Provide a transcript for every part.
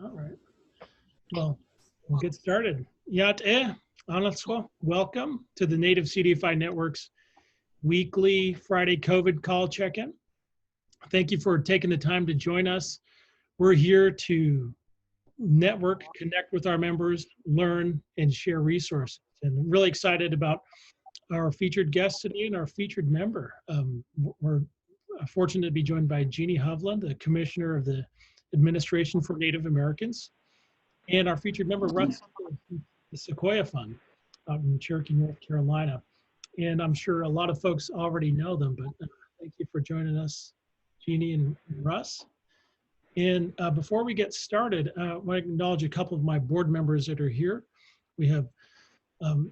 All right. Well, we'll get started. Yat Anatwa, welcome to the Native CDFI Network's weekly Friday COVID call check-in. Thank you for taking the time to join us. We're here to network, connect with our members, learn, and share resources. And I'm really excited about our featured guest today and our featured member. We're fortunate to be joined by Jeanie Hovland, the Commissioner of the Administration for Native Americans, and our featured member, Russ, the Sequoyah Fund out in Cherokee, North Carolina. And I'm sure a lot of folks already know them, but thank you for joining us, Jeanie and Russ. And before we get started, I want to acknowledge a couple of my board members that are here. We have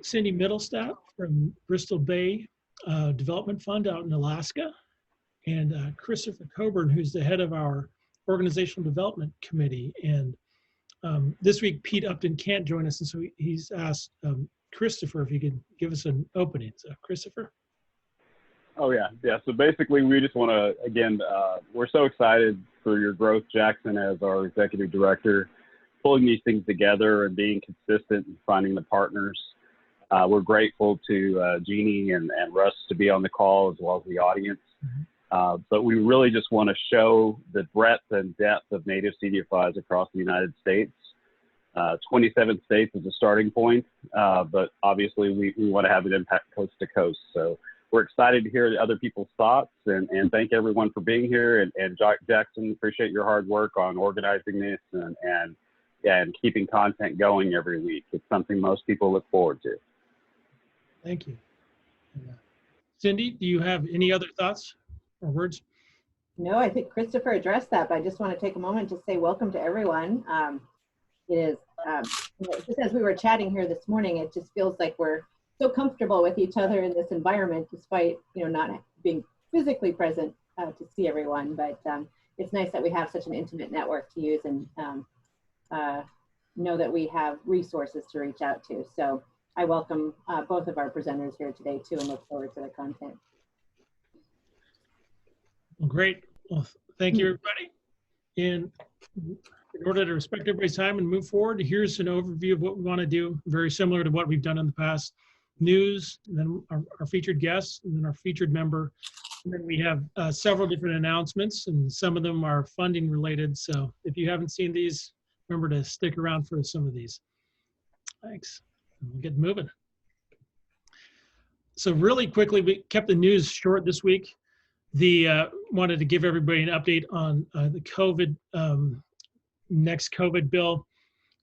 Cindy Middlestat from Bristol Bay Development Fund out in Alaska, and Christopher Coburn, who's the head of our Organizational Development Committee. And this week, Pete Upton can't join us, and so he's asked Christopher if he could give us an opening. So, Christopher? Oh, yeah. So basically, we just want to, again, we're so excited for your growth, Jackson, as our executive director, pulling these things together and being consistent and finding the partners. We're grateful to Jeanie and Russ to be on the call, as well as the audience. But we really just want to show the breadth and depth of Native CDFIs across the United States. 27 states is a starting point, but obviously we want to have an impact coast to coast. So we're excited to hear other people's thoughts, and thank everyone for being here. And Jackson, appreciate your hard work on organizing this and keeping content going every week. It's something most people look forward to. Thank you. Cindy, do you have any other thoughts or words? No, I think Christopher addressed that, but I just want to take a moment to say welcome to everyone. It is, just as we were chatting here this morning, it just feels like we're so comfortable with each other in this environment, despite not being physically present to see everyone. But it's nice that we have such an intimate network to use and know that we have resources to reach out to. So I welcome both of our presenters here today too, and look forward to the content. Well, great. Well, thank you, everybody. And in order to respect everybody's time and move forward, here's an overview of what we want to do, very similar to what we've done in the past. News, and then our featured guests, and then our featured member. And then we have several different announcements, and some of them are funding related. So if you haven't seen these, remember to stick around for some of these. Thanks. We'll get moving. So really quickly, we kept the news short this week. Wanted to give everybody an update on the COVID, next COVID bill.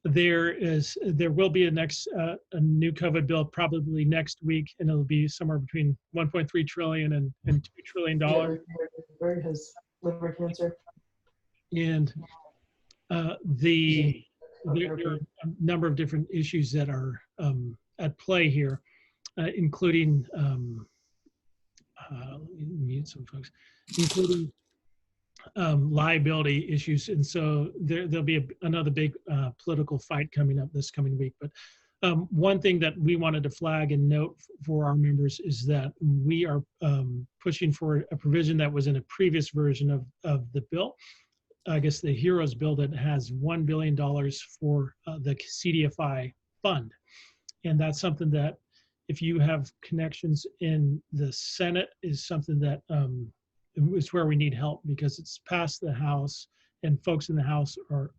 There will be a new COVID bill probably next week, and it'll be somewhere between 1.3 trillion and $2 trillion. Bird has liver cancer. And there are a number of different issues that are at play here, including let me mute some folks, including liability issues. And so there'll be another big political fight coming up this coming week. But one thing that we wanted to flag and note for our members is that we are pushing for a provision that was in a previous version of the bill. I guess the HEROES bill that has $1 billion for the CDFI fund. And that's something that if you have connections in the Senate is something that is where we need help, because it's passed the House and folks in the House are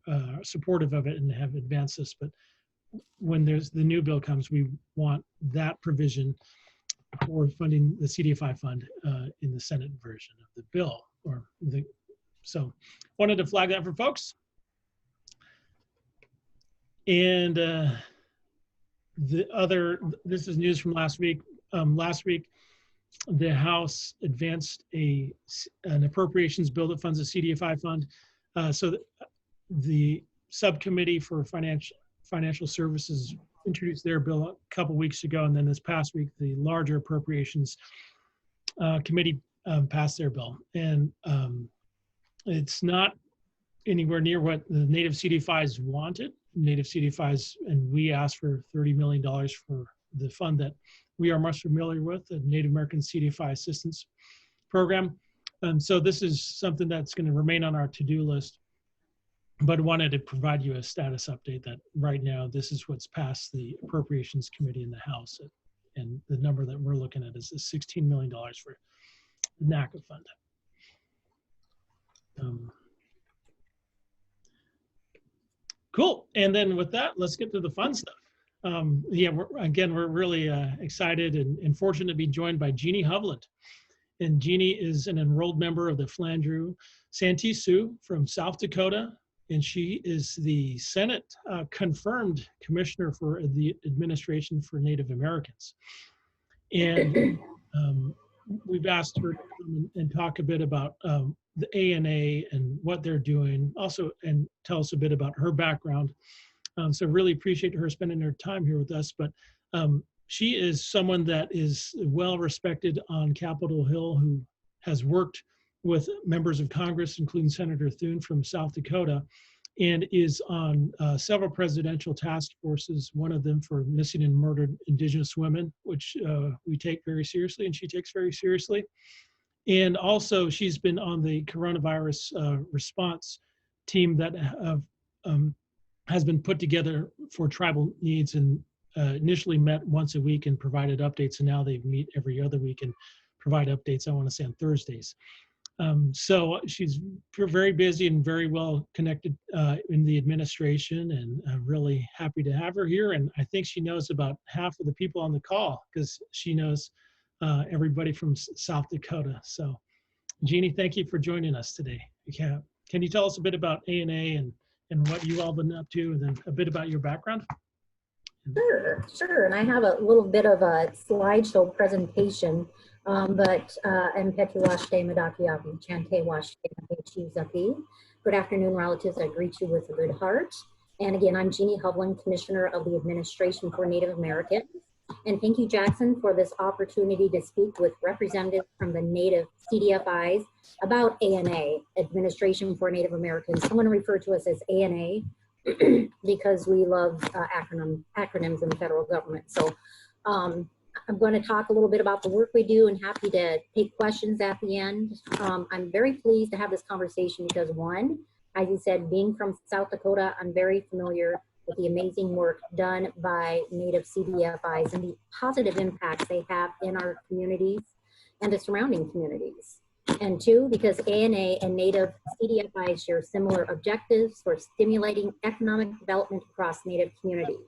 supportive of it and have advanced this. But when the new bill comes, we want that provision for funding the CDFI fund in the Senate version of the bill. So wanted to flag that for folks. And this is news from last week. Last week, the House advanced an appropriations bill that funds the CDFI fund. So the subcommittee for financial services introduced their bill a couple weeks ago, and then this past week, the larger appropriations committee passed their bill. And it's not anywhere near what the Native CDFIs wanted. Native CDFIs, and we asked for $30 million for the fund that we are much familiar with, the Native American CDFI Assistance Program. So this is something that's going to remain on our to-do list. but wanted to provide you a status update that right now this is what's passed the Appropriations Committee in the House, and the number that we're looking at is $16 million for the NACA fund. Cool. And then with that, let's get to the fun stuff. Yeah, we're really excited and fortunate to be joined by Jeanie Hovland. And Jeanie is an enrolled member of the Flandreau Santee Sioux from South Dakota. And she is the Senate confirmed commissioner for the Administration for Native Americans. And we've asked her to come and talk a bit about the ANA and what they're doing, also, and tell us a bit about her background. So really appreciate her spending her time here with us. But she is someone that is well respected on Capitol Hill, who has worked with members of Congress, including Senator Thune from South Dakota, and is on several presidential task forces, one of them for missing and murdered Indigenous women, which we take very seriously, and she takes very seriously. And also, she's been on the coronavirus response team that has been put together for tribal needs, and initially met once a week and provided updates, and now they meet every other week and provide updates, I want to say, on Thursdays. So she's very busy and very well connected in the administration, and I'm really happy to have her here. And I think she knows about half of the people on the call because she knows everybody from South Dakota. So Jeanie, thank you for joining us today. Can you tell us a bit about ANA and what you all been up to, and then a bit about your background? Sure. And I have a little bit of a slideshow presentation, but I'm Petri Washte Madakiapi, Chante Washte Chizapi. Good afternoon, relatives. I greet you with a good heart. And again, I'm Jeanie Hovland, Commissioner of the Administration for Native Americans. And thank you, Jackson, for this opportunity to speak with representatives from the Native CDFIs about ANA, Administration for Native Americans. I'm going to refer to us as ANA because we love acronyms in the federal government. So I'm going to talk a little bit about the work we do, and happy to take questions at the end. I'm very pleased to have this conversation because, one, as you said, being from South Dakota, I'm very familiar with the amazing work done by Native CDFIs and the positive impacts they have in our communities and the surrounding communities. And two, because ANA and Native CDFIs share similar objectives for stimulating economic development across Native communities.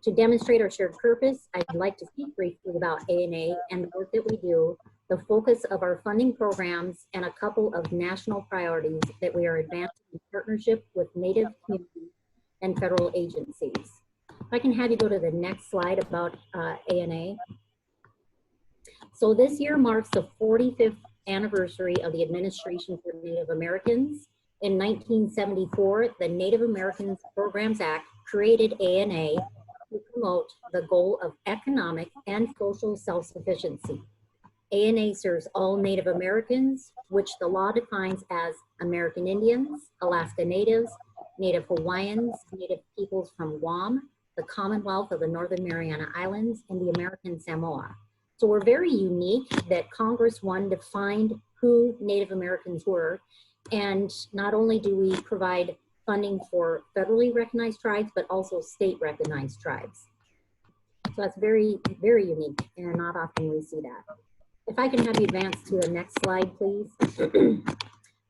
To demonstrate our shared purpose, I'd like to speak briefly about ANA and the work that we do, the focus of our funding programs, and a couple of national priorities that we are advancing in partnership with Native communities and federal agencies. If I can have you go to the next slide about ANA. So this year marks the 45th anniversary of the Administration for Native Americans. In 1974, the Native Americans Programs Act created ANA to promote the goal of economic and social self-sufficiency. ANA serves all Native Americans, which the law defines as American Indians, Alaska Natives, Native Hawaiians, Native peoples from Guam, the Commonwealth of the Northern Mariana Islands, and the American Samoa. So we're very unique that Congress, one, defined who Native Americans were, and not only do we provide funding for federally recognized tribes, but also state recognized tribes. So that's very, very unique, and not often we see that. If I can have you advance to the next slide, please.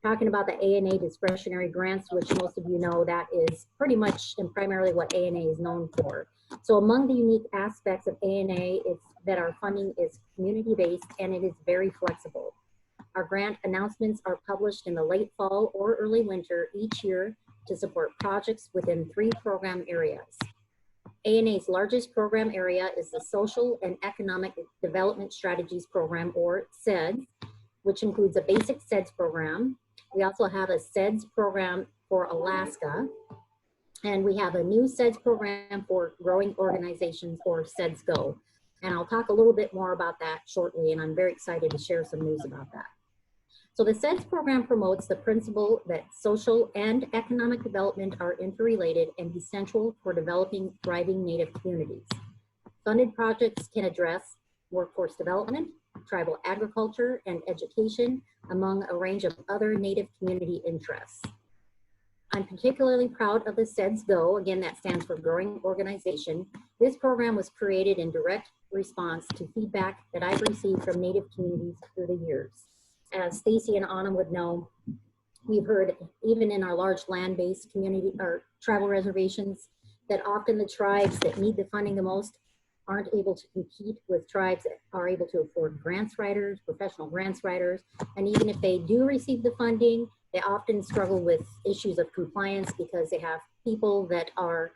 Talking about the ANA discretionary grants, which most of you know that is pretty much and primarily what ANA is known for. So among the unique aspects of ANA is that our funding is community-based and it is very flexible. Our grant announcements are published in the late fall or early winter each year to support projects within 3 program areas. ANA's largest program area is the Social and Economic Development Strategies Program, or SEDS, which includes a basic SEDS program. We also have a SEDS program for Alaska, and we have a new SEDS program for growing organizations, or SEDS Go. And I'll talk a little bit more about that shortly, and I'm very excited to share some news about that. So the SEDS program promotes the principle that social and economic development are interrelated and essential for developing thriving Native communities. Funded projects can address workforce development, tribal agriculture, and education, among a range of other Native community interests. I'm particularly proud of the SEDS Go. Again, that stands for Growing Organization. This program was created in direct response to feedback that I've received from Native communities through the years. As Stacy and Anna would know, we've heard even in our large land-based community or tribal reservations that often the tribes that need the funding the most aren't able to compete with tribes that are able to afford grants writers, professional grants writers, and even if they do receive the funding, they often struggle with issues of compliance because they have people that are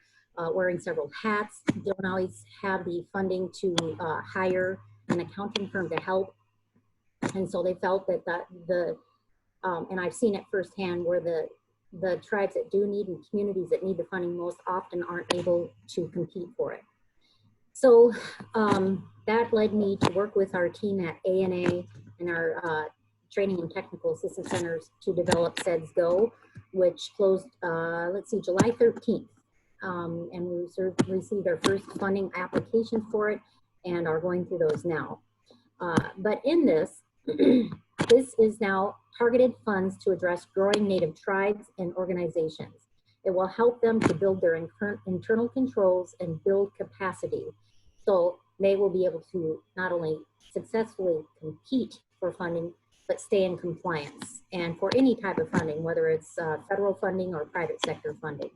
wearing several hats, don't always have the funding to hire an accounting firm to help. And so they felt that and I've seen it firsthand where the tribes that do need and communities that need the funding most often aren't able to compete for it. So that led me to work with our team at ANA and our Training and Technical Assistance Centers to develop SEDS Go, which closed, July 13th. And we received our first funding application for it and are going through those now. But in this, this is now targeted funds to address growing Native tribes and organizations. It will help them to build their internal controls and build capacity. So they will be able to not only successfully compete for funding, but stay in compliance and for any type of funding, whether it's federal funding or private sector funding.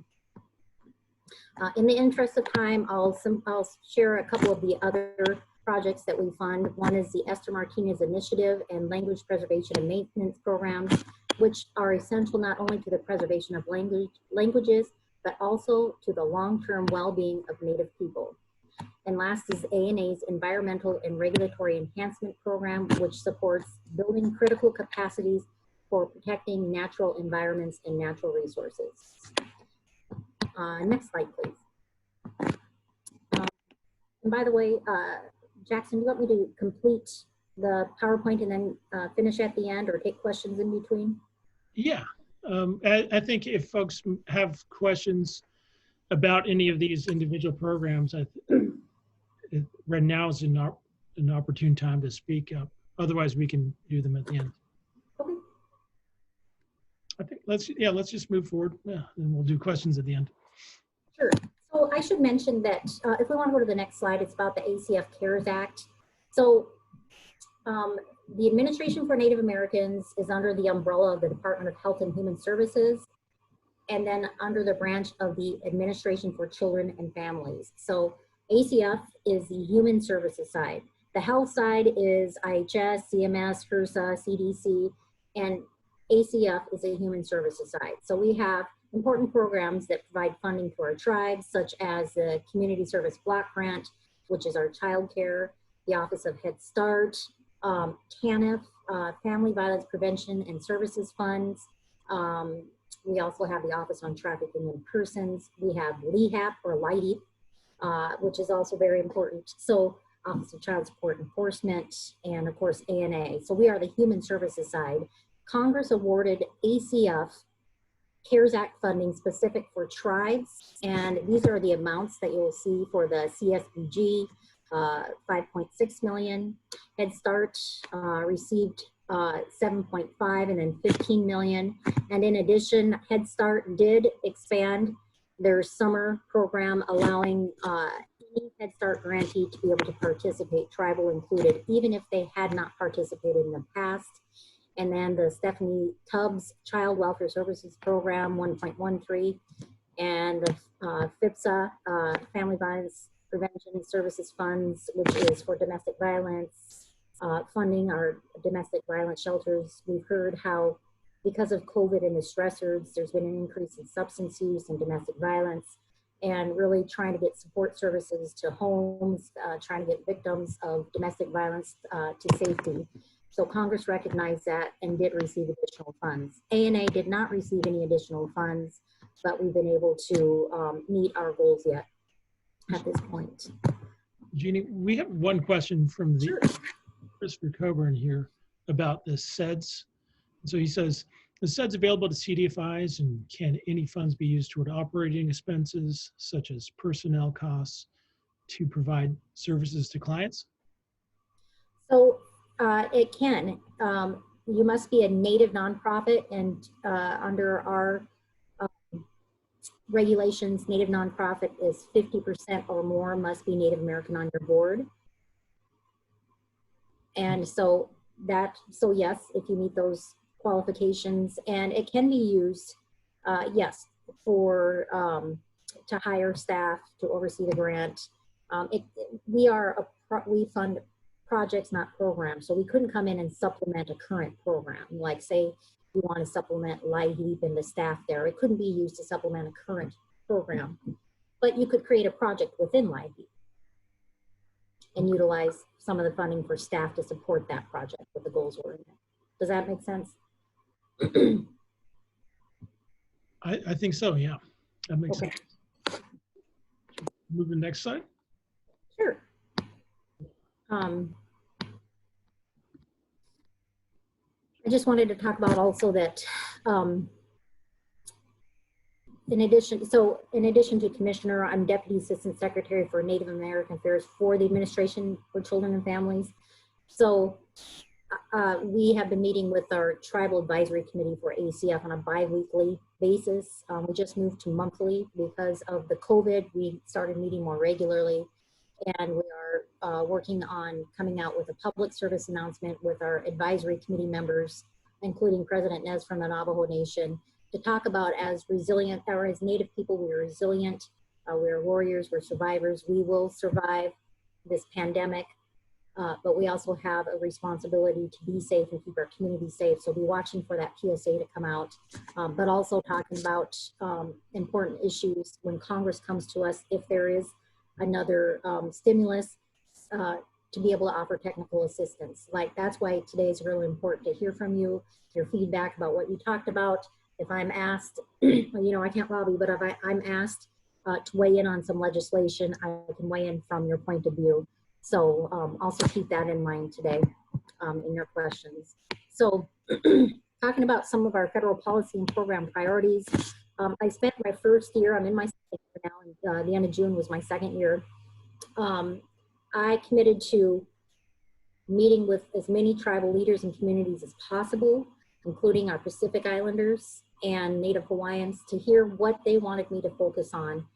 In the interest of time, I'll share a couple of the other projects that we fund. One is the Esther Martinez Initiative and Language Preservation and Maintenance Programs, which are essential not only to the preservation of languages, but also to the long-term well-being of Native people. And last is ANA's Environmental and Regulatory Enhancement Program, which supports building critical capacities for protecting natural environments and natural resources. Next slide, please. And by the way, Jackson, do you want me to complete the PowerPoint and then finish at the end or take questions in between? Yeah, I think if folks have questions about any of these individual programs, right now is an opportune time to speak up. Otherwise, we can do them at the end. Okay. I think let's just move forward. Yeah, and we'll do questions at the end. Sure. So I should mention that if we want to go to the next slide, it's about the ACF CARES Act. So the Administration for Native Americans is under the umbrella of the Department of Health and Human Services, and then under the branch of the Administration for Children and Families. So ACF is the human services side. The health side is IHS, CMS, HRSA, CDC, and ACF is a human services side. So we have important programs that provide funding to our tribes, such as the Community Service Block Grant, which is our child care, the Office of Head Start, TANF, Family Violence Prevention and Services Funds. We also have the Office on Trafficking in Persons. We have LEHAP or LIDEEP, which is also very important. So Office of Child Support Enforcement, and of course ANA. So we are the human services side. Congress awarded ACF CARES Act funding specific for tribes, and these are the amounts that you'll see for the CSBG, 5.6 million. Head Start received 7.5 and then 15 million. And in addition, Head Start did expand their summer program, allowing any Head Start grantee to be able to participate, tribal included, even if they had not participated in the past. And then the Stephanie Tubbs Child Welfare Services Program, 1.13, and the FIPSA, Family Violence Prevention Services Funds, which is for domestic violence, funding our domestic violence shelters. We've heard how because of COVID and the stressors, there's been an increase in substance use and domestic violence, and really trying to get support services to homes, trying to get victims of domestic violence to safety. So Congress recognized that and did receive additional funds. ANA did not receive any additional funds, but we've been able to meet our goals yet at this point. Jeannie, we have one question from Sure. Christopher Coburn here about the SEDS. So he says, the SEDS available to CDFIs, and can any funds be used toward operating expenses such as personnel costs to provide services to clients? So it can. You must be a Native nonprofit, and under our regulations, Native nonprofit is 50% or more must be Native American on your board. And so yes, if you meet those qualifications, and it can be used, yes, for to hire staff to oversee the grant. We fund projects, not programs. So we couldn't come in and supplement a current program. Like say you want to supplement LIHEAP and the staff there. It couldn't be used to supplement a current program, but you could create a project within LIHEAP and utilize some of the funding for staff to support that project with the goals were in it. Does that make sense? I think so, yeah. That makes Okay. sense. Move to the next slide. Sure. I just wanted to talk about also that in addition to Commissioner, I'm Deputy Assistant Secretary for Native American Affairs for the Administration for Children and Families. So we have been meeting with our Tribal Advisory Committee for ACF on a bi-weekly basis. We just moved to monthly because of the COVID. We started meeting more regularly, and we are working on coming out with a public service announcement with our advisory committee members, including President Nez from the Navajo Nation, to talk about as resilient, or as Native people, we are resilient, we're warriors, we're survivors, we will survive this pandemic, but we also have a responsibility to be safe and keep our community safe. So be watching for that PSA to come out, but also talking about important issues when Congress comes to us, if there is another stimulus, to be able to offer technical assistance. Like that's why today is really important to hear from you, your feedback about what you talked about. If I'm asked, you know, I can't lobby, but if I'm asked to weigh in on some legislation, I can weigh in from your point of view. So also keep that in mind today in your questions. So talking about some of our federal policy and program priorities, I spent my first year, I'm in my second year now, and the end of June was my second year. I committed to meeting with as many tribal leaders and communities as possible, including our Pacific Islanders and Native Hawaiians, to hear what they wanted me to focus on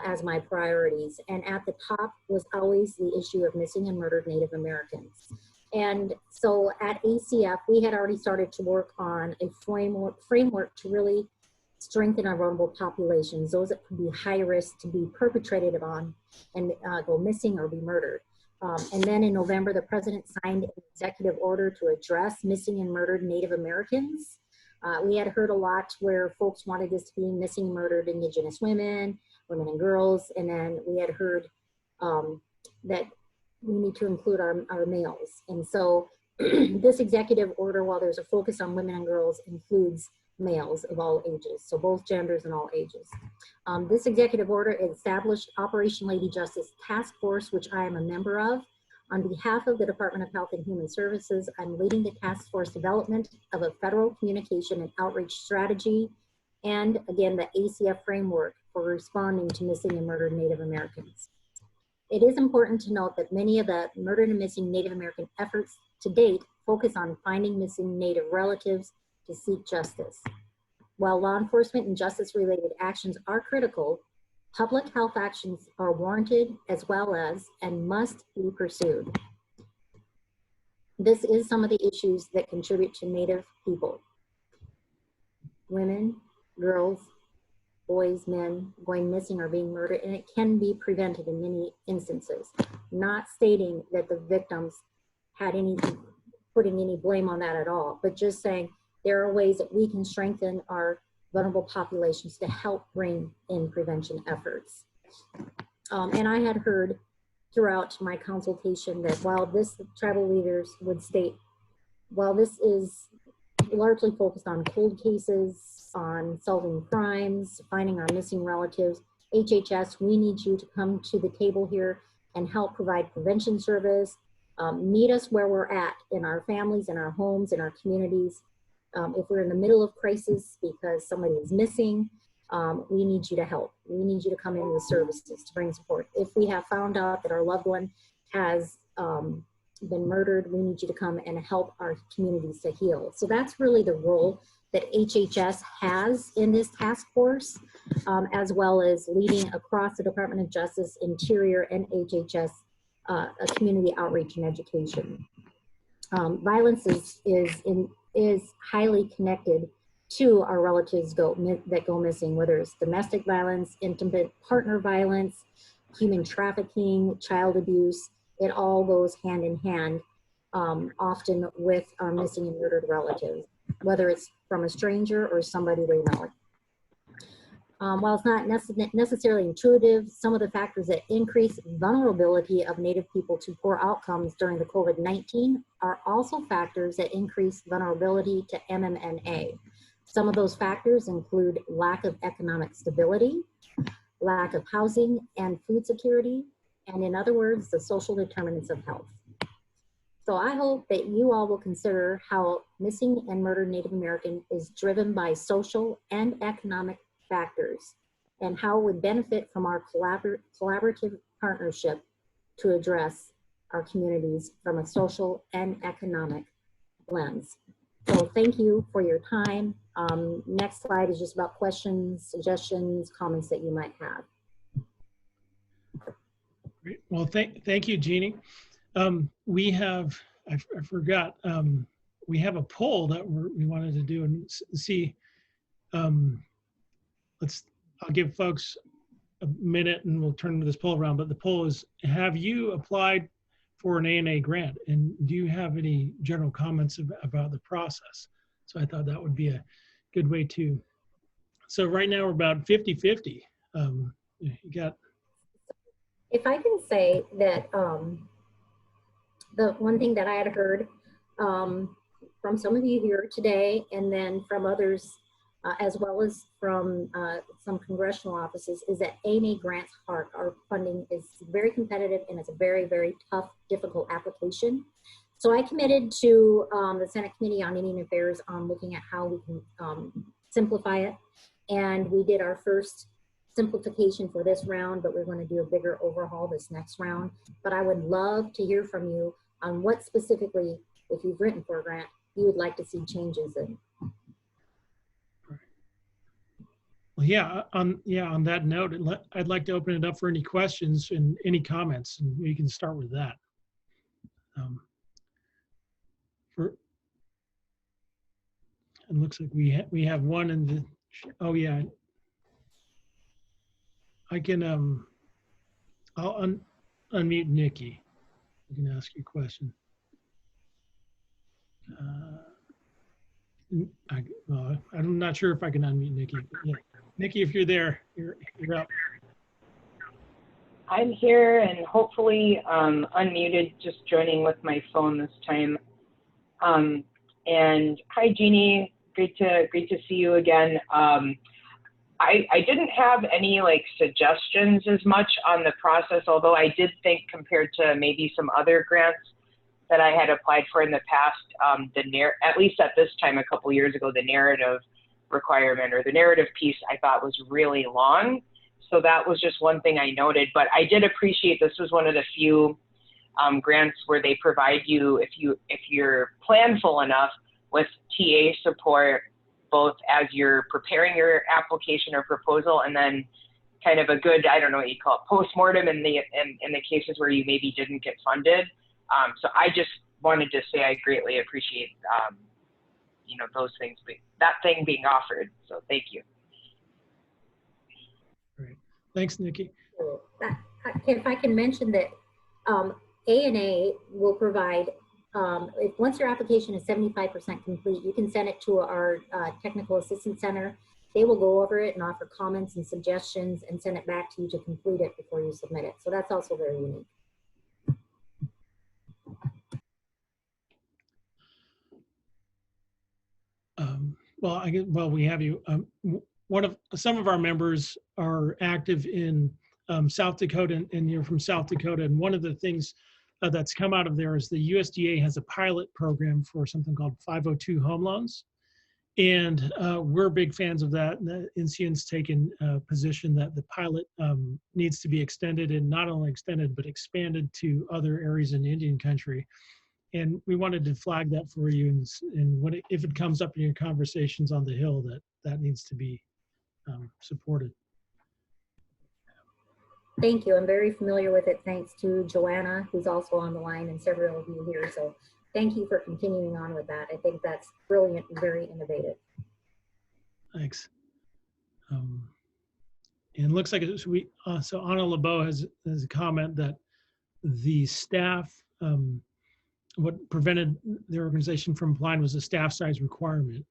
as my priorities. And at the top was always the issue of missing and murdered Native Americans. And so at ACF, we had already started to work on a framework to really strengthen our vulnerable populations, those that could be high risk to be perpetrated on and go missing or be murdered. And then in November, the president signed an executive order to address missing and murdered Native Americans. We had heard a lot where folks wanted this to be missing and murdered Indigenous women, women and girls, and then we had heard that we need to include our males. And so this executive order, while there's a focus on women and girls, includes males of all ages, so both genders and all ages. This executive order established Operation Lady Justice Task Force, which I am a member of. On behalf of the Department of Health and Human Services, I'm leading the task force development of a federal communication and outreach strategy, and again, the ACF framework for responding to missing and murdered Native Americans. It is important to note that many of the murdered and missing Native American efforts to date focus on finding missing Native relatives to seek justice. While law enforcement and justice-related actions are critical, public health actions are warranted as well as and must be pursued. This is some of the issues that contribute to Native people. Women, girls, boys, men going missing or being murdered, and it can be prevented in many instances. Not stating that the victims had putting any blame on that at all, but just saying there are ways that we can strengthen our vulnerable populations to help bring in prevention efforts. And I had heard throughout my consultation that while this, tribal leaders would state, while this is largely focused on cold cases, on solving crimes, finding our missing relatives, HHS, we need you to come to the table here and help provide prevention service, meet us where we're at in our families, in our homes, in our communities. If we're in the middle of crisis because somebody is missing, we need you to help. We need you to come in with services to bring support. If we have found out that our loved one has been murdered. We need you to come and help our communities to heal. So that's really the role that HHS has in this task force, as well as leading across the Department of Justice, Interior, and HHS community outreach and education. Violence is highly connected to our relatives that go missing, whether it's domestic violence, intimate partner violence, human trafficking, child abuse. It all goes hand in hand, often with our missing and murdered relatives, whether it's from a stranger or somebody they know. While it's not necessarily intuitive, some of the factors that increase vulnerability of Native people to poor outcomes during the COVID-19 are also factors that increase vulnerability to MMNA. Some of those factors include lack of economic stability, lack of housing and food security, and in other words, the social determinants of health. So I hope that you all will consider how missing and murdered Native American is driven by social and economic factors, and how it would benefit from our collaborative partnership to address our communities from a social and economic lens. So thank you for your time. Next slide is just about questions, suggestions, comments that you might have. Great. Well, thank you, Jeanie. We have, I forgot, we have a poll that we wanted to do and see. I'll give folks a minute and we'll turn this poll around, but the poll is, have you applied for an ANA grant? And do you have any general comments about the process? So I thought that would be a good way to, so right now we're about 50-50. You got. If I can say that the one thing that I had heard from some of you here today, and then from others, as well as from some congressional offices, is that ANA grants our funding is very competitive, and it's a very, very tough, difficult application. So I committed to the Senate Committee on Indian Affairs on looking at how we can simplify it. And we did our first simplification for this round, but we're going to do a bigger overhaul this next round. But I would love to hear from you on what specifically, if you've written for a grant, you would like to see changes in. Well, yeah, on that note, I'd like to open it up for any questions and any comments, and we can start with that. It looks like we have one in the, oh yeah. I can, I'll unmute Nikki. You can ask your question. I'm not sure if I can unmute Nikki. Yeah. Nikki, if you're there, you're up. I'm here and hopefully unmuted, just joining with my phone this time. And hi, Jeanie, great to see you again. I didn't have any like suggestions as much on the process, although I did think compared to maybe some other grants that I had applied for in the past, at least at this time, a couple years ago, the narrative requirement or the narrative piece I thought was really long. So that was just one thing I noted, but I did appreciate this was one of the few grants where they provide you, if you're planful enough, with TA support, both as you're preparing your application or proposal, and then kind of a good, I don't know what you call it, postmortem in the cases where you maybe didn't get funded. So I just wanted to say I greatly appreciate, you know, those things, that thing being offered. So thank you. Great. Thanks, Nikki. If I can mention that ANA will provide, once your application is 75% complete, you can send it to our Technical Assistance Center. They will go over it and offer comments and suggestions and send it back to you to complete it before you submit it. So that's also very unique. Well, we have you. Some of our members are active in South Dakota, and you're from South Dakota. And one of the things that's come out of there is the USDA has a pilot program for something called 502 home loans. And we're big fans of that. And the NCN's taken a position that the pilot needs to be extended, and not only extended, but expanded to other areas in Indian country. And we wanted to flag that for you. And when if it comes up in your conversations on the Hill, that needs to be supported. Thank you. I'm very familiar with it, thanks to Joanna, who's also on the line, and several of you here. So thank you for continuing on with that. I think that's brilliant and very innovative. Thanks. And it looks like so Anna LeBeau has a comment that the staff, what prevented their organization from applying was a staff size requirement,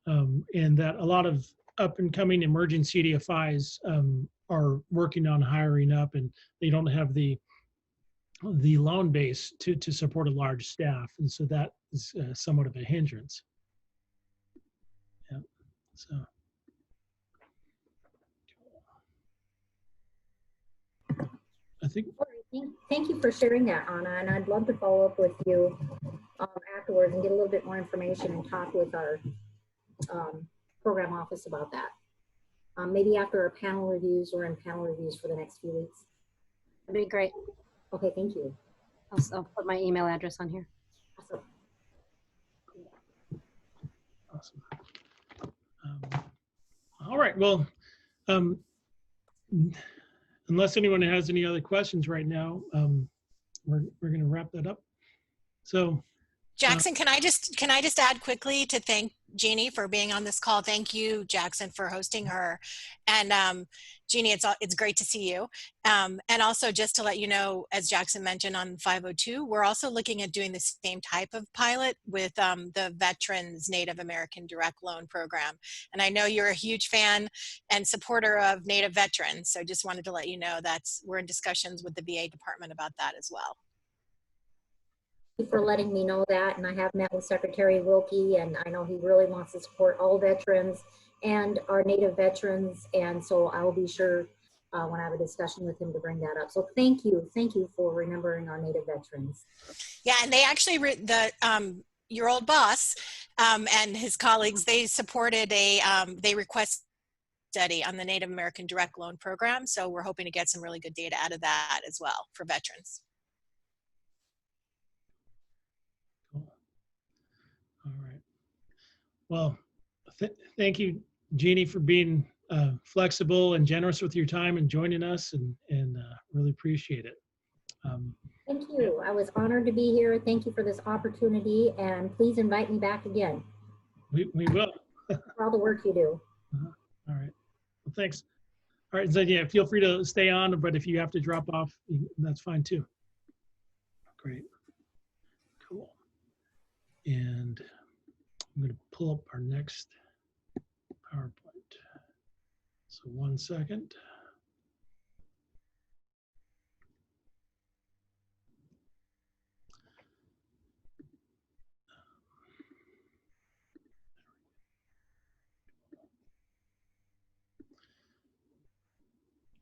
and that a lot of up and coming emerging CDFIs are working on hiring up, and they don't have the loan base to support a large staff, and so that is somewhat of a hindrance. Yeah. So. I think. Thank you for sharing that, Anna, and I'd love to follow up with you afterwards and get a little bit more information and talk with our program office about that. Maybe after our panel reviews or in panel reviews for the next few weeks. That'd be great. Okay, thank you. I'll put my email address on here. Awesome. All right. Well, unless anyone has any other questions right now, we're going to wrap that up. So, Jackson, can I just add quickly to thank Jeanie for being on this call. Thank you, Jackson, for hosting her. And Jeanie, it's great to see you. And also just to let you know, as Jackson mentioned on 502, we're also looking at doing the same type of pilot with the Veterans Native American Direct Loan Program. And I know you're a huge fan and supporter of Native veterans. So just wanted to let you know we're in discussions with the VA department about that as well. Thank you for letting me know that, and I have met with Secretary Wilkie, and I know he really wants to support all veterans and our Native veterans, and so I will be sure when I have a discussion with him to bring that up. So thank you for remembering our Native veterans. Yeah, and they actually, your old boss and his colleagues, they supported they requested a study on the Native American Direct Loan Program, so we're hoping to get some really good data out of that as well for veterans. all right. Well, thank you, Jeanie, for being flexible and generous with your time and joining us, and really appreciate it. Thank you. I was honored to be here. Thank you for this opportunity, and please invite me back again. We will. For all the work you do. All right. Well, thanks. All right. So yeah, feel free to stay on, but if you have to drop off, that's fine too. Great. Cool. And I'm going to pull up our next PowerPoint. So 1 second.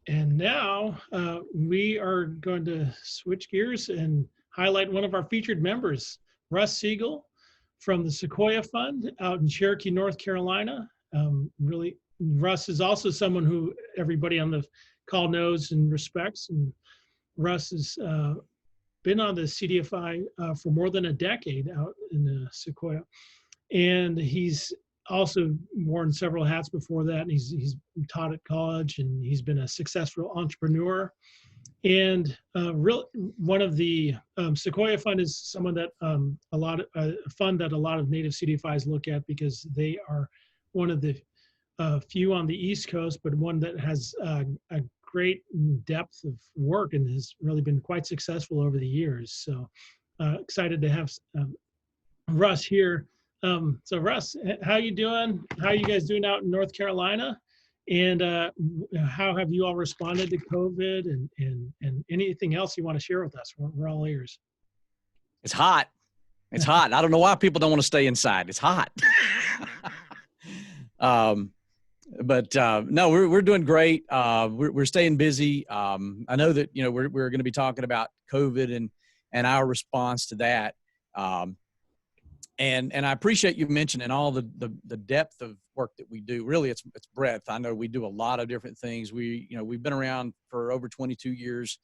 And now we are going to switch gears and highlight one of our featured members, Russ Seagle from the Sequoyah Fund out in Cherokee, North Carolina. Really, Russ is also someone who everybody on the call knows and respects. And Russ has been on the CDFI for more than a decade out in Sequoyah. And he's also worn several hats before that. And he's taught at college, and he's been a successful entrepreneur. And one of the Sequoyah Fund is someone that a fund that a lot of Native CDFIs look at, because they are one of the few on the East Coast, but one that has a great depth of work and has really been quite successful over the years. So excited to have Russ here. So Russ, how you doing? How are you guys doing out in North Carolina? And how have you all responded to COVID, and anything else you want to share with us? We're all ears. It's hot. It's hot. I don't know why people don't want to stay inside. It's hot. But no, we're doing great. We're staying busy. I know that, we're going to be talking about COVID and our response to that. And I appreciate you mentioning all the depth of work that we do. Really, it's breadth. I know we do a lot of different things. We've been around for over 22 years,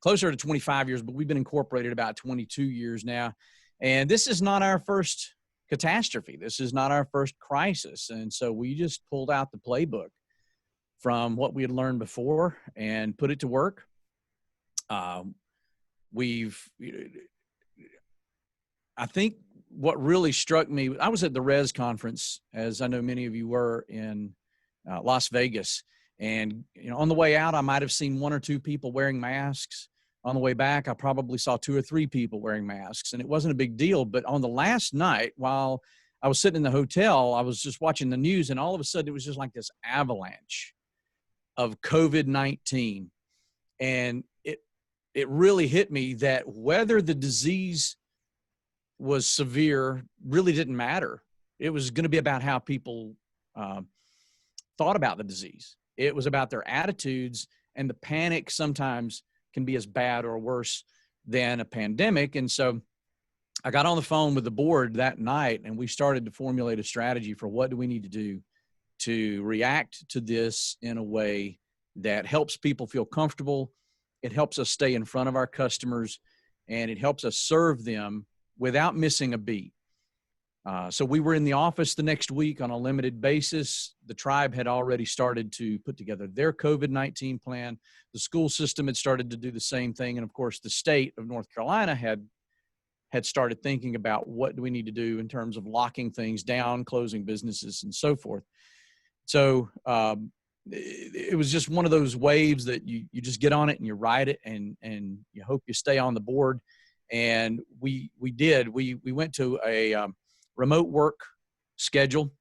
closer to 25 years, but we've been incorporated about 22 years now. And this is not our first catastrophe. This is not our first crisis. And so we just pulled out the playbook from what we had learned before and put it to work. I think what really struck me, I was at the RES conference, as I know many of you were, in Las Vegas. And on the way out, I might have seen one or two people wearing masks. On the way back, I probably saw 2 or 3 people wearing masks, and it wasn't a big deal. But on the last night, while I was sitting in the hotel, I was just watching the news, and all of a sudden it was just like this avalanche of COVID-19. And it really hit me that whether the disease was severe really didn't matter. It was going to be about how people thought about the disease. It was about their attitudes, and the panic sometimes can be as bad or worse than a pandemic. And so I got on the phone with the board that night, and we started to formulate a strategy for what do we need to do to react to this in a way that helps people feel comfortable. It helps us stay in front of our customers, and it helps us serve them without missing a beat. So we were in the office the next week on a limited basis. The tribe had already started to put together their COVID-19 plan. The school system had started to do the same thing. And of course, the state of North Carolina had started thinking about what do we need to do in terms of locking things down, closing businesses, and so forth. So it was just one of those waves that you just get on it and you ride it, and you hope you stay on the board. And we did. We went to a remote work schedule.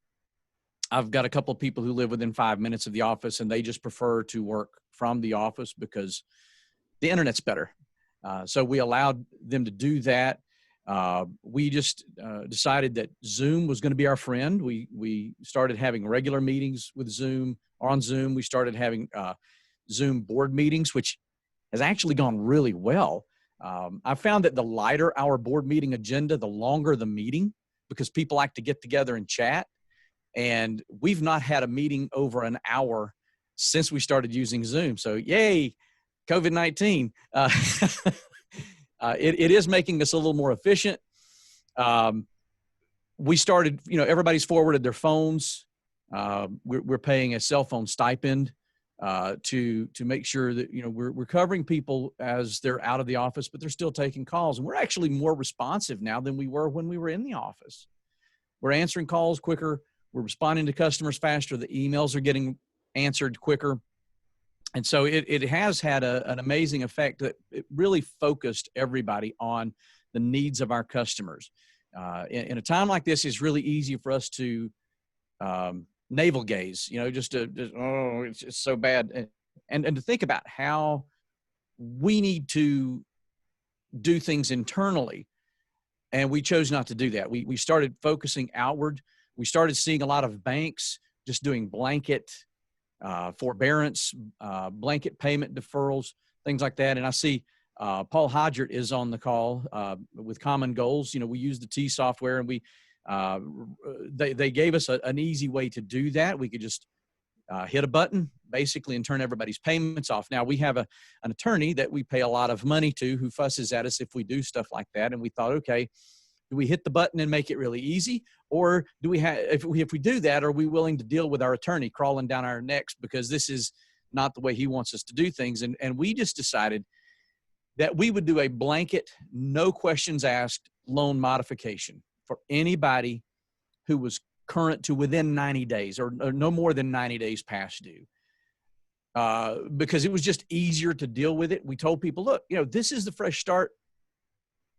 I've got a couple of people who live within 5 minutes of the office, and they just prefer to work from the office because the internet's better. So we allowed them to do that. We just decided that Zoom was going to be our friend. We started having regular meetings with Zoom, or on Zoom. We started having Zoom board meetings, which has actually gone really well. I found that the lighter our board meeting agenda, the longer the meeting, because people like to get together and chat. And we've not had a meeting over an hour since we started using Zoom. So yay, COVID-19. It is making us a little more efficient. We started, everybody's forwarded their phones. We're paying a cell phone stipend to make sure that, we're covering people as they're out of the office, but they're still taking calls. And we're actually more responsive now than we were when we were in the office. We're answering calls quicker. We're responding to customers faster. The emails are getting answered quicker. And so it has had an amazing effect that it really focused everybody on the needs of our customers. In a time like this, it's really easy for us to navel gaze, it's so bad. And to think about how we need to do things internally. And we chose not to do that. We started focusing outward. We started seeing a lot of banks just doing blanket forbearance, blanket payment deferrals, things like that. And I see Paul Hodgert is on the call with Common Goals. We use the T software, and they gave us an easy way to do that. We could just hit a button basically and turn everybody's payments off. Now we have an attorney that we pay a lot of money to who fusses at us if we do stuff like that. And we thought, okay, do we hit the button and make it really easy? Or do we have, if we do that, are we willing to deal with our attorney crawling down our necks because this is not the way he wants us to do things? And we just decided that we would do a blanket, no questions asked loan modification for anybody who was current to within 90 days or no more than 90 days past due. Because it was just easier to deal with it. We told people, look, this is the fresh start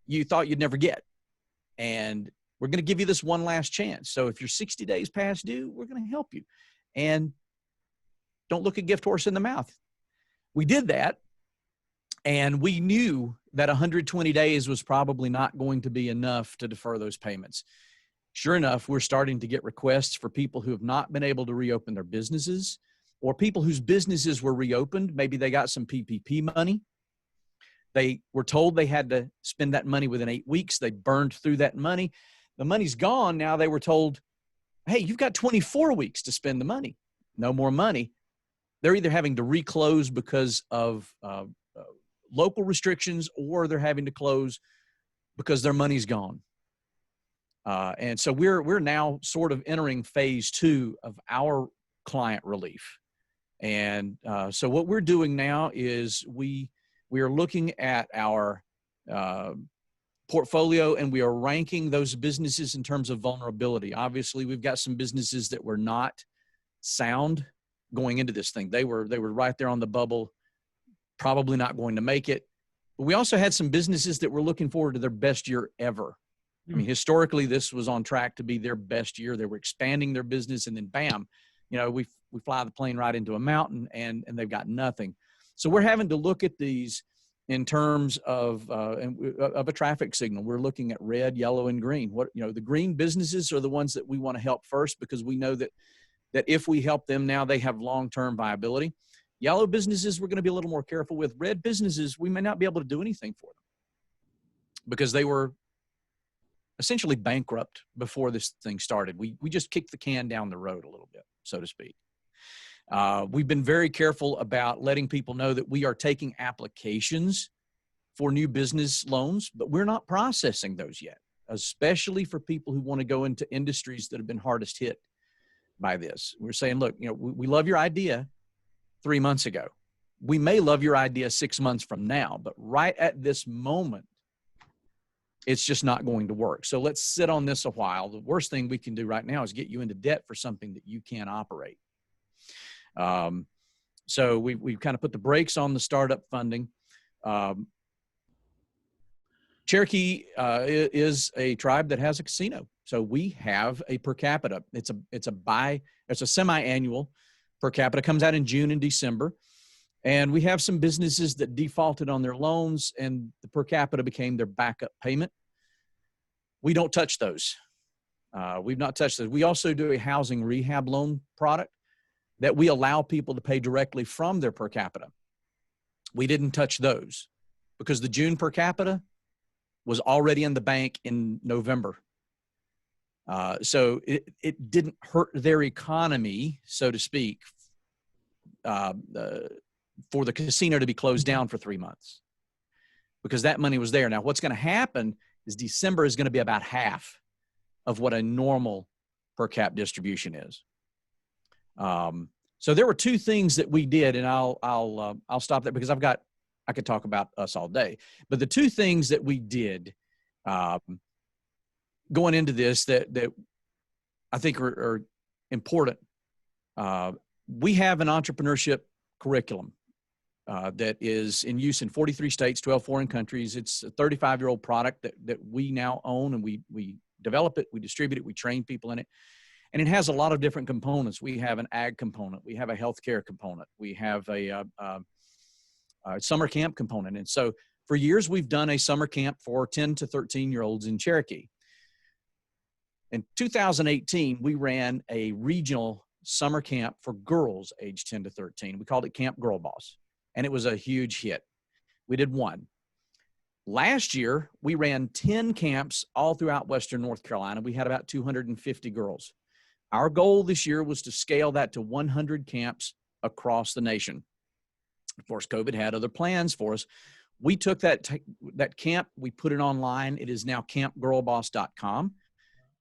you thought you'd never get. And we're going to give you this one last chance. So if you're 60 days past due, we're going to help you. And don't look a gift horse in the mouth. We did that. And we knew that 120 days was probably not going to be enough to defer those payments. Sure enough, we're starting to get requests for people who have not been able to reopen their businesses, or people whose businesses were reopened. Maybe they got some PPP money. They were told they had to spend that money within 8 weeks. They burned through that money. The money's gone. Now they were told, hey, you've got 24 weeks to spend the money. No more money. They're either having to reclose because of local restrictions, or they're having to close because their money's gone. And so we're now sort of entering phase 2 of our client relief. And so what we're doing now is we are looking at our portfolio, and we are ranking those businesses in terms of vulnerability. Obviously, we've got some businesses that were not sound going into this thing. They were right there on the bubble, probably not going to make it. But we also had some businesses that were looking forward to their best year ever. I mean, historically, this was on track to be their best year. They were expanding their business, and then bam, you know, we fly the plane right into a mountain, and they've got nothing. So we're having to look at these in terms of a traffic signal. We're looking at red, yellow, and green. The green businesses are the ones that we want to help first, because we know that if we help them now, they have long-term viability. Yellow businesses, we're going to be a little more careful with. Red businesses, we may not be able to do anything for them because they were essentially bankrupt before this thing started. We just kicked the can down the road a little bit, so to speak. We've been very careful about letting people know that we are taking applications for new business loans, but we're not processing those yet, especially for people who want to go into industries that have been hardest hit by this. We're saying, look, we love your idea 3 months ago. We may love your idea 6 months from now, but right at this moment, it's just not going to work. So let's sit on this a while. The worst thing we can do right now is get you into debt for something that you can't operate. So we've kind of put the brakes on the startup funding. Cherokee is a tribe that has a casino. So we have a per capita. It's a semi-annual per capita, comes out in June and December. And we have some businesses that defaulted on their loans, and the per capita became their backup payment. We don't touch those. We've not touched those. We also do a housing rehab loan product that we allow people to pay directly from their per capita. We didn't touch those because the June per capita was already in the bank in November. So it didn't hurt their economy, so to speak, for the casino to be closed down for 3 months, because that money was there. Now, what's going to happen is December is going to be about half of what a normal per cap distribution is. So there were two things that we did, and I'll stop there because I could talk about us all day. But the two things that we did going into this that I think are important. We have an entrepreneurship curriculum that is in use in 43 states, 12 foreign countries. It's a 35-year-old product that we now own, and we develop it, we distribute it, we train people in it. And it has a lot of different components. We have an ag component. We have a healthcare component. We have a summer camp component. And so for years, we've done a summer camp for 10 to 13-year-olds in Cherokee. In 2018, we ran a regional summer camp for girls aged 10 to 13. We called it Camp Girl Boss, and it was a huge hit. We did one. Last year, we ran 10 camps all throughout Western North Carolina. We had about 250 girls. Our goal this year was to scale that to 100 camps across the nation. Of course, COVID had other plans for us. We took that camp, we put it online. It is now campgirlboss.com.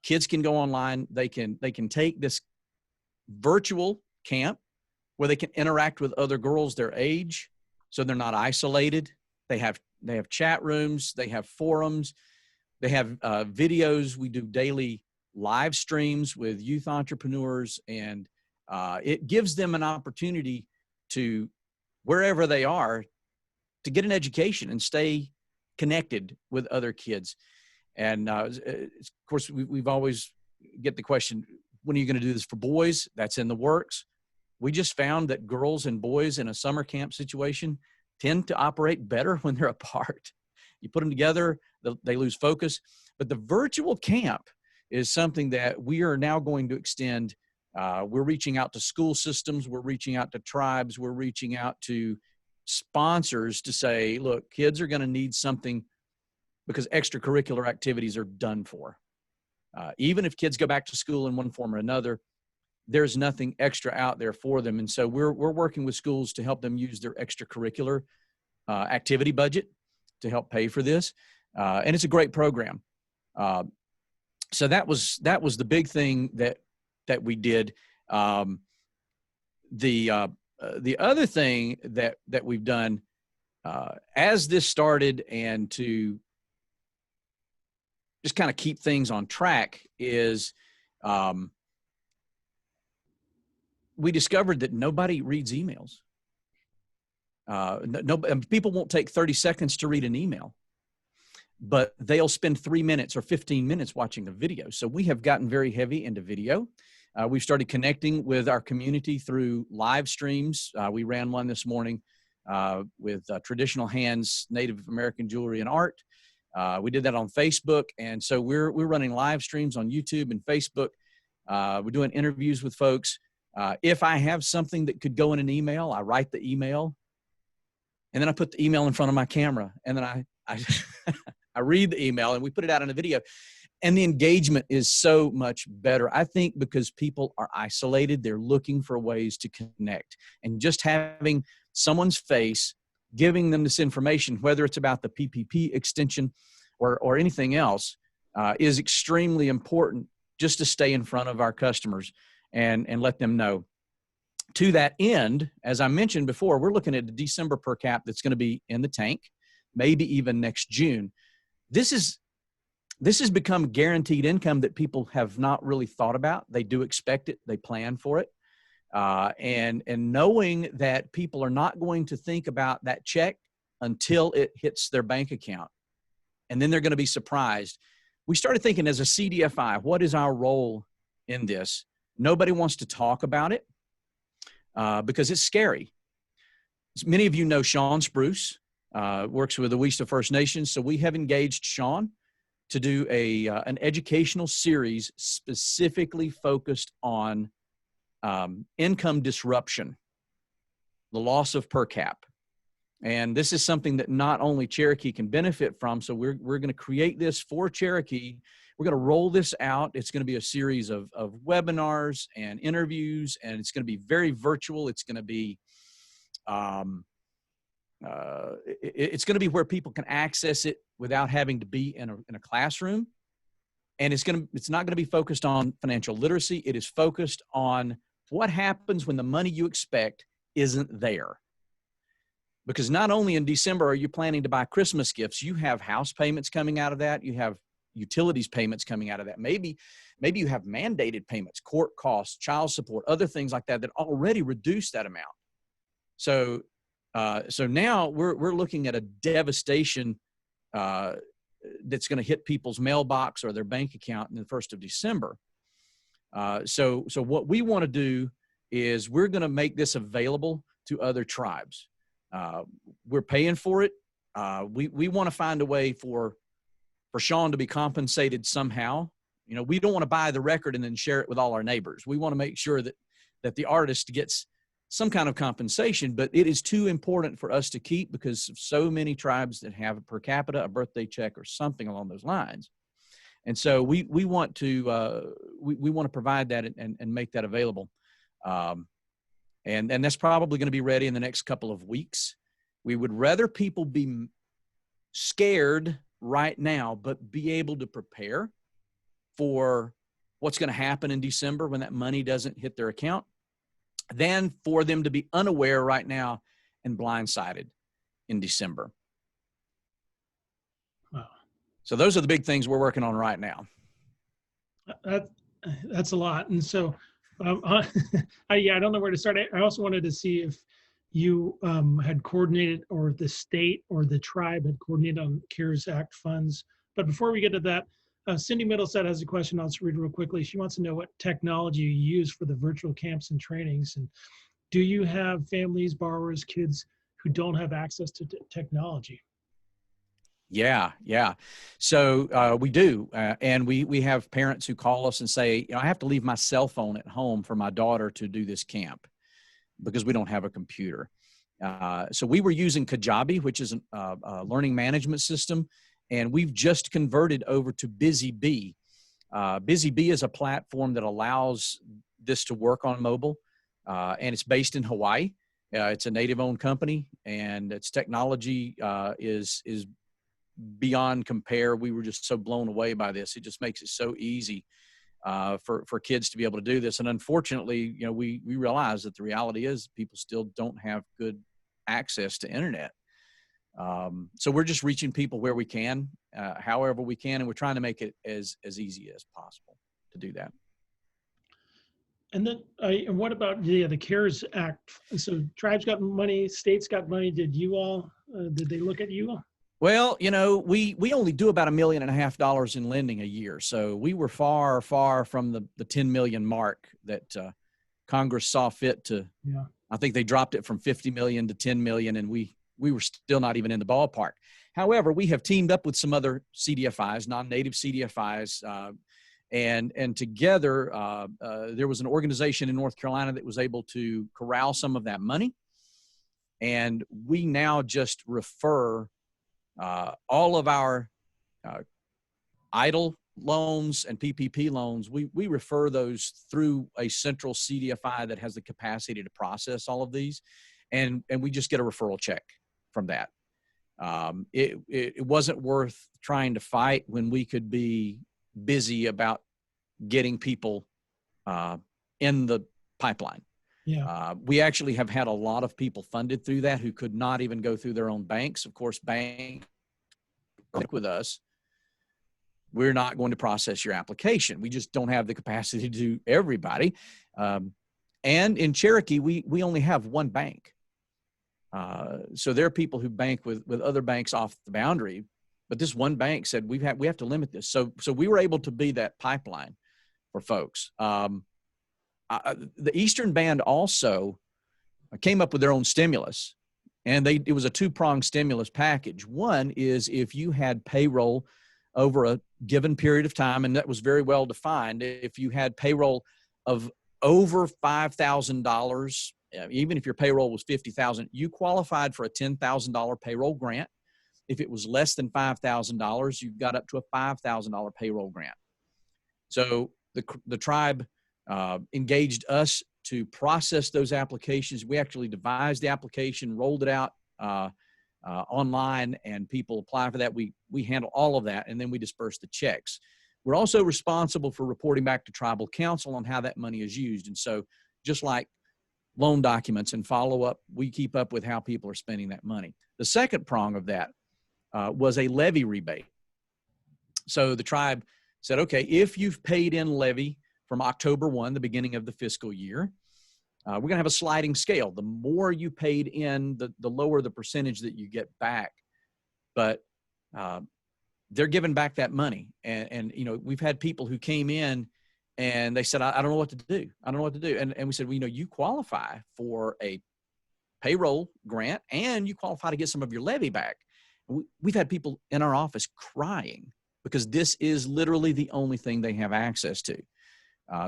Kids can go online. They can take this virtual camp where they can interact with other girls their age, so they're not isolated. They have chat rooms. They have forums. They have videos. We do daily live streams with youth entrepreneurs, and it gives them an opportunity to, wherever they are, to get an education and stay connected with other kids. And of course, we've always get the question, when are you going to do this for boys? That's in the works. We just found that girls and boys in a summer camp situation tend to operate better when they're apart. You put them together, they lose focus. But the virtual camp is something that we are now going to extend. We're reaching out to school systems. We're reaching out to tribes. We're reaching out to sponsors to say, look, kids are going to need something because extracurricular activities are done for. Even if kids go back to school in one form or another, there's nothing extra out there for them. And so we're working with schools to help them use their extracurricular activity budget to help pay for this. And it's a great program. So that was the big thing that we did. The other thing that we've done as this started, and to just kind of keep things on track, is we discovered that nobody reads emails. People won't take 30 seconds to read an email, but they'll spend 3 minutes or 15 minutes watching a video. So we have gotten very heavy into video. We've started connecting with our community through live streams. We ran one this morning with Traditional Hands, Native American Jewelry and Art. We did that on Facebook. And so we're running live streams on YouTube and Facebook. We're doing interviews with folks. If I have something that could go in an email, I write the email, and then I put the email in front of my camera, and then I I read the email, and we put it out in a video. And the engagement is so much better, I think, because people are isolated. They're looking for ways to connect. And just having someone's face, giving them this information, whether it's about the PPP extension or anything else, is extremely important, just to stay in front of our customers and let them know. To that end, as I mentioned before, we're looking at a December per cap that's going to be in the tank, maybe even next June. This has become guaranteed income that people have not really thought about. They do expect it. They plan for it. And knowing that people are not going to think about that check until it hits their bank account, and then they're going to be surprised. We started thinking, as a CDFI, what is our role in this? Nobody wants to talk about it because it's scary. As many of you know, Sean Spruce works with the Owista First Nations. So we have engaged Sean to do an educational series specifically focused on income disruption, the loss of per cap. And this is something that not only Cherokee can benefit from. So we're going to create this for Cherokee. We're going to roll this out. It's going to be a series of webinars and interviews, and it's going to be very virtual. It's going to be it's going to be where people can access it without having to be in a classroom. And it's not going to be focused on financial literacy. It is focused on what happens when the money you expect isn't there. Because not only in December are you planning to buy Christmas gifts, you have house payments coming out of that. You have utilities payments coming out of that. Maybe you have mandated payments, court costs, child support, other things like that already reduce that amount. So now we're looking at a devastation that's going to hit people's mailbox or their bank account in the 1st of December. So what we want to do is we're going to make this available to other tribes. We're paying for it. We want to find a way for Sean to be compensated somehow. You know, we don't want to buy the record and then share it with all our neighbors. We want to make sure that the artist gets some kind of compensation, but it is too important for us to keep because of so many tribes that have a per capita, a birthday check, or something along those lines. And so we want to provide that and make that available. And that's probably going to be ready in the next couple of weeks. We would rather people be scared right now, but be able to prepare for what's going to happen in December when that money doesn't hit their account, than for them to be unaware right now and blindsided in December. Wow. So those are the big things we're working on right now. That's a lot. And so, I don't know where to start. I also wanted to see if you had coordinated, or the state or the tribe had coordinated on CARES Act funds. But before we get to that, Cindy Middleset has a question. I'll just read real quickly. She wants to know what technology you use for the virtual camps and trainings. And do you have families, borrowers, kids who don't have access to technology? Yeah. So we do. And we have parents who call us and say, I have to leave my cell phone at home for my daughter to do this camp because we don't have a computer. So we were using Kajabi, which is a learning management system, and we've just converted over to Busy Bee. Busy Bee is a platform that allows this to work on mobile, and it's based in Hawaii. It's a native-owned company, and its technology is beyond compare. We were just so blown away by this. It just makes it so easy for kids to be able to do this. And unfortunately, we realize that the reality is people still don't have good access to internet. So we're just reaching people where we can, however we can, and we're trying to make it as easy as possible to do that. And then, and what about the CARES Act? So tribes got money, states got money. Did you all? Did they look at you? Well, we only do about $1.5 million in lending a year, so we were far from the 10 million mark that Congress saw fit to. Yeah. I think they dropped it from 50 million to 10 million, and we were still not even in the ballpark. However, we have teamed up with some other CDFIs, non-native CDFIs, and together there was an organization in North Carolina that was able to corral some of that money, and we now just refer all of our EIDL loans and PPP loans. We refer those through a central CDFI that has the capacity to process all of these, and we just get a referral check from that. It wasn't worth trying to fight when we could be busy about getting people in the pipeline. Yeah. We actually have had a lot of people funded through that who could not even go through their own banks. Of course, banks work with us. We're not going to process your application. We just don't have the capacity to do everybody. And in Cherokee, we only have one bank. So there are people who bank with other banks off the boundary, but this one bank said we have to limit this. So we were able to be that pipeline for folks. The Eastern Band also came up with their own stimulus, and it was a two-pronged stimulus package. One is if you had payroll over a given period of time, and that was very well defined. If you had payroll of over $5,000, even if your payroll was $50,000, you qualified for a $10,000 payroll grant. If it was less than $5,000, you got up to a $5,000 payroll grant. So the tribe engaged us to process those applications. We actually devised the application, rolled it out online, and people apply for that. We handle all of that, and then we disperse the checks. We're also responsible for reporting back to tribal council on how that money is used. And so just like loan documents and follow-up, we keep up with how people are spending that money. The second prong of that was a levy rebate. So the tribe said, okay, if you've paid in levy from October 1, the beginning of the fiscal year, we're going to have a sliding scale. The more you paid in, the lower the percentage that you get back. But they're giving back that money. And we've had people who came in and they said, I don't know what to do. I don't know what to do. And we said, well, you qualify for a payroll grant and you qualify to get some of your levy back. We've had people in our office crying because this is literally the only thing they have access to.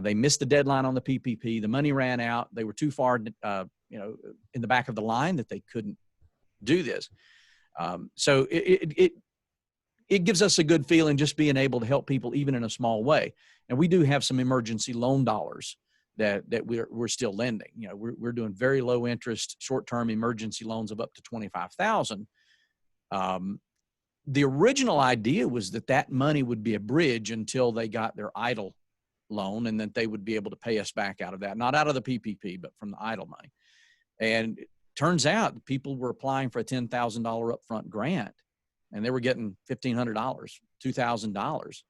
They missed the deadline on the PPP. The money ran out. They were too far, in the back of the line that they couldn't do this. So it gives us a good feeling just being able to help people even in a small way. And we do have some emergency loan dollars that we're still lending. We're doing very low interest, short-term emergency loans of up to $25,000. The original idea was that money would be a bridge until they got their EIDL loan, and that they would be able to pay us back out of that, not out of the PPP, but from the EIDL money. And it turns out that people were applying for a $10,000 upfront grant, and they were getting $1,500, $2,000,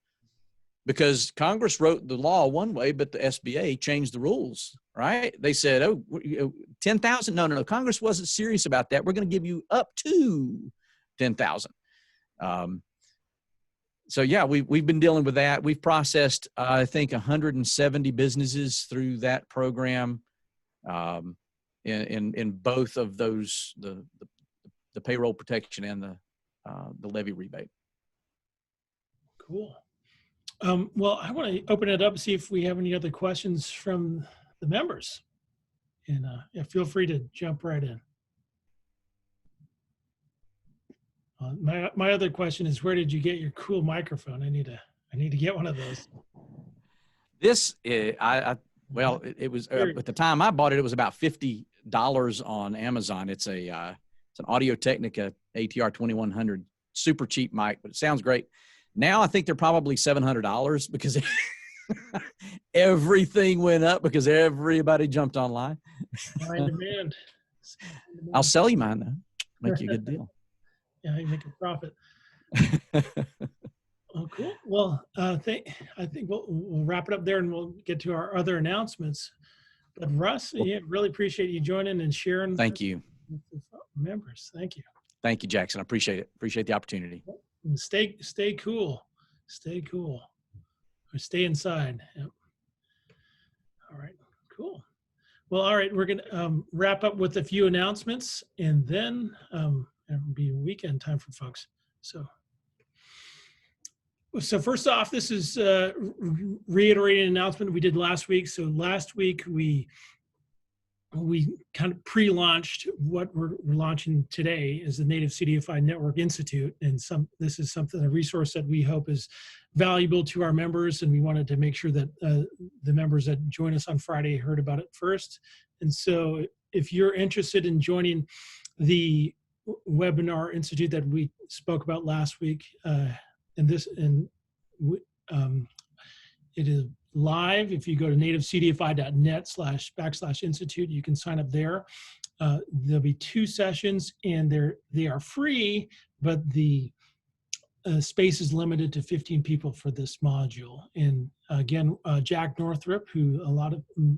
because Congress wrote the law one way, but the SBA changed the rules, right? They said, oh, 10,000? No. Congress wasn't serious about that. We're going to give you up to 10,000. So yeah, we've been dealing with that. We've processed, I think, 170 businesses through that program, in both of those, the payroll protection and the levy rebate. Cool. Well, I want to open it up and see if we have any other questions from the members. And feel free to jump right in. My other question is, where did you get your cool microphone? I need to get one of those. This well, it was at the time I bought it. It was about $50 on Amazon. It's an Audio Technica ATR 2100, super cheap mic, but it sounds great. Now I think they're probably $700 because everything went up because everybody jumped online. High demand. I'll sell you mine though. Make you a good deal. Yeah, you make a profit. Oh, cool. Well, I think we'll wrap it up there, and we'll get to our other announcements. But Russ, yeah, really appreciate you joining and sharing. Thank you. With the members. Thank you. Thank you, Jackson. I appreciate it. Appreciate the opportunity. And stay cool. Stay cool. Or stay inside. Yep. All right. Cool. Well, all right. We're gonna wrap up with a few announcements, and then it'll be weekend time for folks. So first off, this is reiterating an announcement we did last week. So last week we kind of pre-launched what we're launching today is the Native CDFI Network Institute, and this is a resource that we hope is valuable to our members, and we wanted to make sure that the members that join us on Friday heard about it first. And so if you're interested in joining the webinar institute that we spoke about last week, it is live. If you go to nativecdfi.net/institute, you can sign up there. There'll be 2 sessions, and they are free, but the space is limited to 15 people for this module. And again, Jack Northrup, who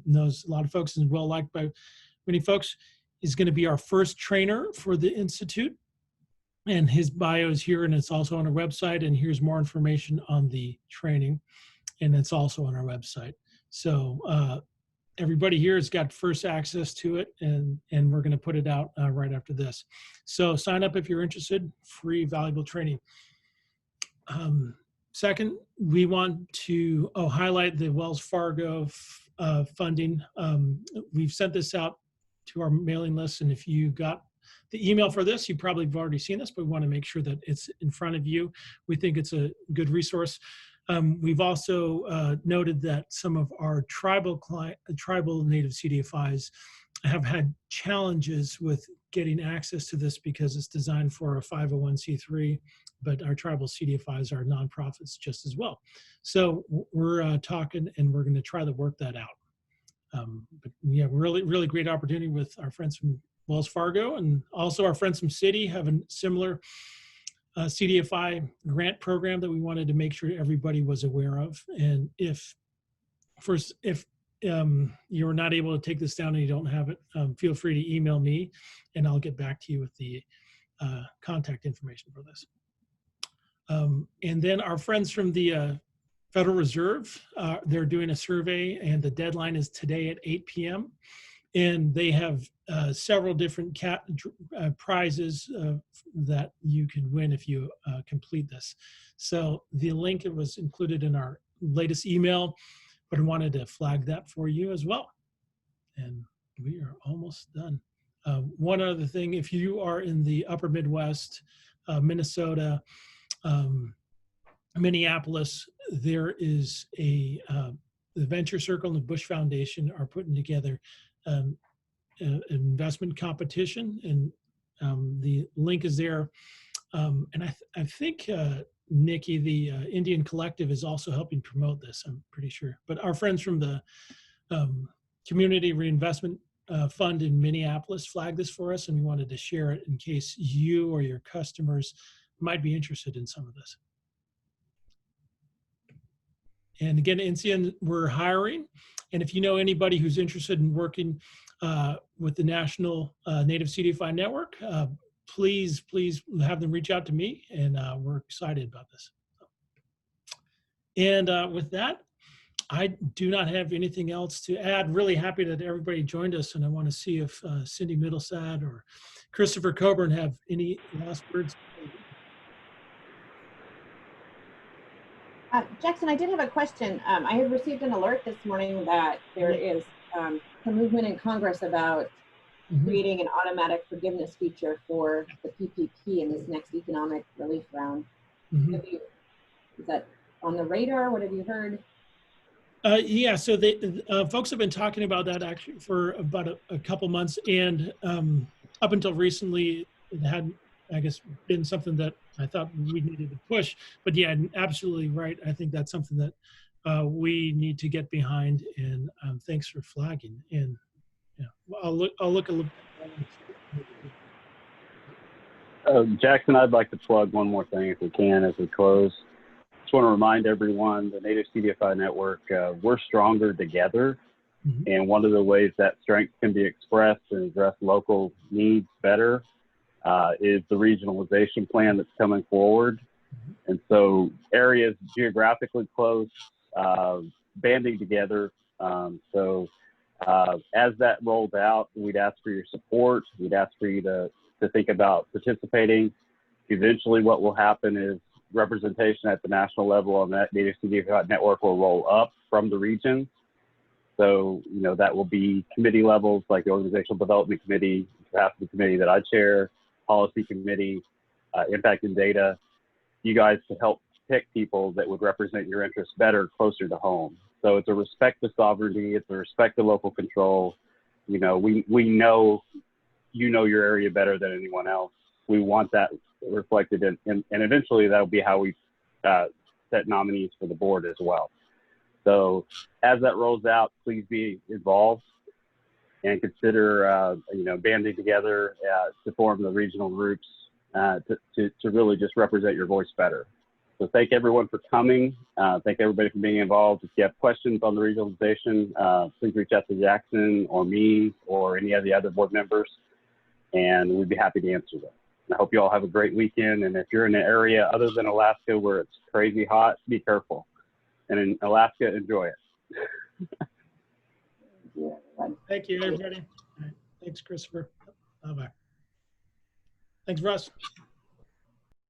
knows a lot of folks and is well liked by many folks, is going to be our first trainer for the institute. And his bio is here, and it's also on our website. And here's more information on the training, and it's also on our website. So everybody here has got first access to it, and we're going to put it out right after this. So sign up if you're interested. Free, valuable training. Second, we want to highlight the Wells Fargo funding. We've sent this out to our mailing list, and if you got the email for this, you probably have already seen this, but we want to make sure that it's in front of you. We think it's a good resource. We've also noted that some of our tribal Native CDFIs have had challenges with getting access to this because it's designed for a 501c3, but our tribal CDFIs are nonprofits just as well. So we're talking, and we're going to try to work that out. But yeah, really, really great opportunity with our friends from Wells Fargo, and also our friends from Citi have a similar CDFI grant program that we wanted to make sure everybody was aware of. And if you're not able to take this down and you don't have it, feel free to email me, and I'll get back to you with the contact information for this. And then our friends from the Federal Reserve, they're doing a survey, and the deadline is today at 8 p.m. And they have several different prizes that you can win if you complete this. So the link was included in our latest email, but I wanted to flag that for you as well. And we are almost done. One other thing, if you are in the upper Midwest, Minnesota, Minneapolis, there is the Venture Circle and the Bush Foundation are putting together an investment competition, and the link is there. And I think Nikki, the Indian Collective, is also helping promote this, I'm pretty sure. But our friends from the Community Reinvestment Fund in Minneapolis flagged this for us, and we wanted to share it in case you or your customers might be interested in some of this. And again, NCN, we're hiring. And if you know anybody who's interested in working with the National Native CDFI Network, please have them reach out to me, and we're excited about this. And with that, I do not have anything else to add. Really happy that everybody joined us, and I want to see if Cindy Middlesad or Christopher Coburn have any last words. Jackson, I did have a question. I had received an alert this morning that there is some movement in Congress about creating an automatic forgiveness feature for the PPP in this next economic relief round. Is that on the radar? What have you heard? Yeah, so the folks have been talking about that actually for about a couple months, and up until recently, it hadn't, I guess, been something that I thought we needed to push. But yeah, absolutely right. I think that's something that we need to get behind. And thanks for flagging. And yeah, I'll look a little. Jackson, I'd like to plug one more thing if we can as we close. Just want to remind everyone, the Native CDFI Network, we're stronger together. And one of the ways that strength can be expressed and address local needs better is the regionalization plan that's coming forward. And so areas geographically close, banding together. As that rolls out, we'd ask for your support. We'd ask for you to think about participating. Eventually what will happen is representation at the national level on that Native CDFI network will roll up from the region. So, you know, that will be committee levels like the Organizational Development Committee, Capacity Committee that I chair, Policy Committee, Impact and Data. You guys to help pick people that would represent your interests better closer to home. So it's a respect to sovereignty, it's a respect to local control. You know, we know you know your area better than anyone else. We want that reflected in, and eventually that'll be how we set nominees for the board as well. So as that rolls out, please be involved and consider, you know, banding together to form the regional groups to really just represent your voice better. So thank everyone for coming. Thank everybody for being involved. If you have questions on the regionalization, please reach out to Jackson or me or any of the other board members, and we'd be happy to answer them. I hope you all have a great weekend. And if you're in an area other than Alaska where it's crazy hot, be careful. And in Alaska, enjoy it. Thank you, everybody. All right. Thanks, Christopher. Bye-bye. Thanks, Russ.